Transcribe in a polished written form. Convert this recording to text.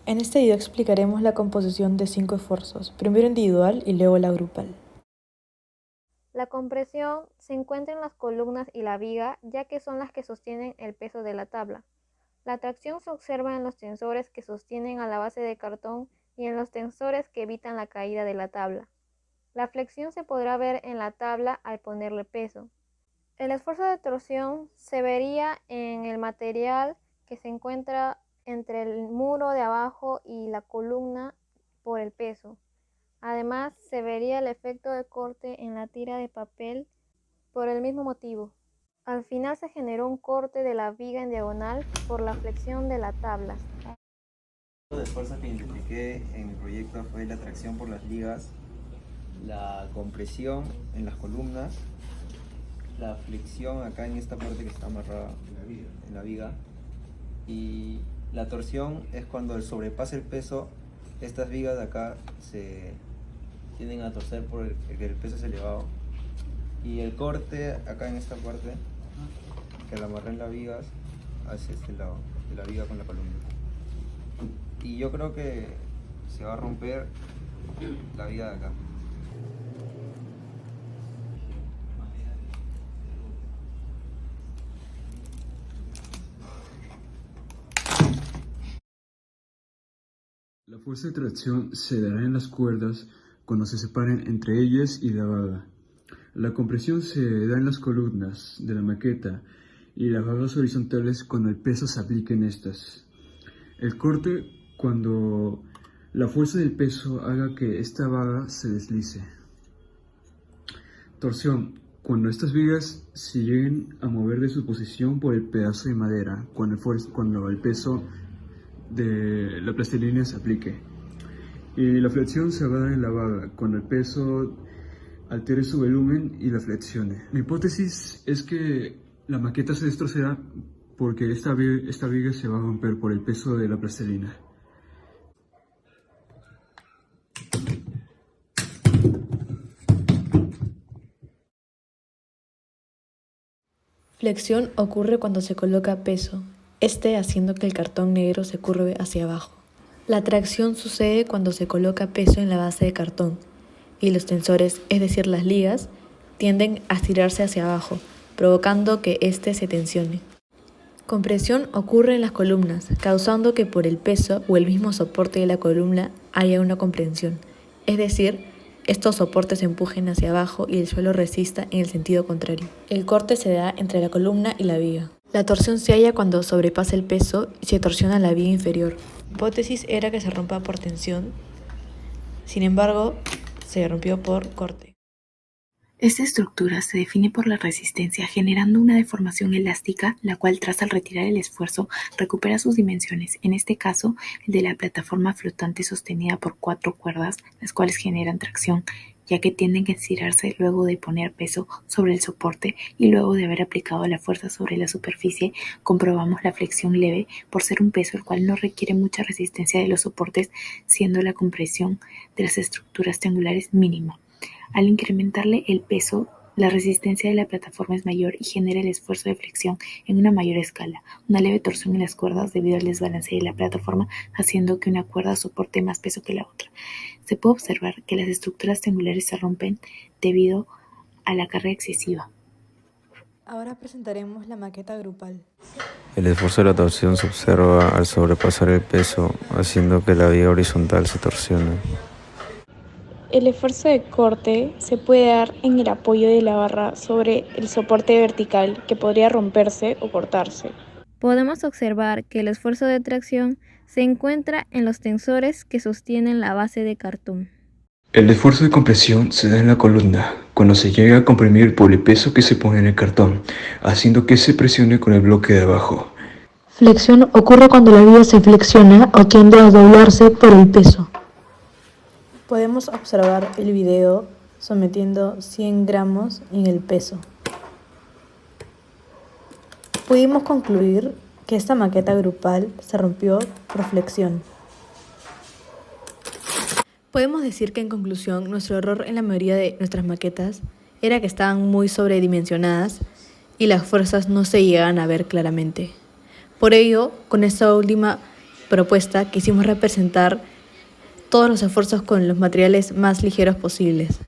En este video explicaremos la composición de 5 esfuerzos, primero individual y luego la grupal. La compresión se encuentra en las columnas y la viga, ya que son las que sostienen el peso de la tabla. La tracción se observa en los tensores que sostienen a la base de cartón y en los tensores que evitan la caída de la tabla. La flexión se podrá ver en la tabla al ponerle peso. El esfuerzo de torsión se vería en el material que se encuentra entre el muro de abajo y la columna por el peso. Además, se vería el efecto de corte en la tira de papel por el mismo motivo. Al final se generó un corte de la viga en diagonal por la flexión de la tabla. El esfuerzo que identifiqué en mi proyecto fue la tracción por las ligas, la compresión en las columnas, la flexión acá en esta parte que está amarrada en la viga, y la torsión es cuando sobrepasa el peso, estas vigas de acá se tienden a torcer por que el peso es elevado, y el corte acá en esta parte que la amarré en las vigas hacia este lado de la viga con la columna. Y yo creo que se va a romper la viga de acá. La fuerza de tracción se dará en las cuerdas cuando se separen entre ellas y la vaga. La compresión se da en las columnas de la maqueta y las vagas horizontales cuando el peso se aplique en estas. El corte cuando la fuerza del peso haga que esta vaga se deslice. Torsión cuando estas vigas se lleguen a mover de su posición por el pedazo de madera, cuando el peso de la plastilina se aplique. Y la flexión se va a dar en la vaga cuando el peso altere su volumen y la flexione. Mi hipótesis es que la maqueta se destrozará porque esta viga se va a romper por el peso de la plastilina. Flexión ocurre cuando se coloca peso, haciendo que el cartón negro se curve hacia abajo. La tracción sucede cuando se coloca peso en la base de cartón y los tensores, es decir, las ligas, tienden a estirarse hacia abajo, provocando que se tensione. Compresión ocurre en las columnas, causando que por el peso o el mismo soporte de la columna haya una compresión, es decir, estos soportes se empujen hacia abajo y el suelo resista en el sentido contrario. El corte se da entre la columna y la viga. La torsión se halla cuando sobrepasa el peso y se torsiona la viga inferior. La hipótesis era que se rompa por tensión, sin embargo, se rompió por corte. Esta estructura se define por la resistencia, generando una deformación elástica, la cual tras al retirar el esfuerzo recupera sus dimensiones, en este caso el de la plataforma flotante sostenida por 4 cuerdas, las cuales generan tracción, ya que tienden a estirarse luego de poner peso sobre el soporte y luego de haber aplicado la fuerza sobre la superficie, comprobamos la flexión leve por ser un peso el cual no requiere mucha resistencia de los soportes, siendo la compresión de las estructuras triangulares mínima. Al incrementarle el peso, la resistencia de la plataforma es mayor y genera el esfuerzo de flexión en una mayor escala, una leve torsión en las cuerdas debido al desbalance de la plataforma, haciendo que una cuerda soporte más peso que la otra. Se puede observar que las estructuras triangulares se rompen debido a la carga excesiva. Ahora presentaremos la maqueta grupal. El esfuerzo de la torsión se observa al sobrepasar el peso, haciendo que la viga horizontal se torsione. El esfuerzo de corte se puede dar en el apoyo de la barra sobre el soporte vertical, que podría romperse o cortarse. Podemos observar que el esfuerzo de tracción se encuentra en los tensores que sostienen la base de cartón. El esfuerzo de compresión se da en la columna, cuando se llega a comprimir por el peso que se pone en el cartón, haciendo que se presione con el bloque de abajo. Flexión ocurre cuando la viga se flexiona o tiende a doblarse por el peso. Podemos observar el video sometiendo 100 gramos en el peso. Pudimos concluir que esta maqueta grupal se rompió por flexión. Podemos decir que en conclusión, nuestro error en la mayoría de nuestras maquetas era que estaban muy sobredimensionadas y las fuerzas no se llegaban a ver claramente. Por ello, con esta última propuesta quisimos representar todos los esfuerzos con los materiales más ligeros posibles.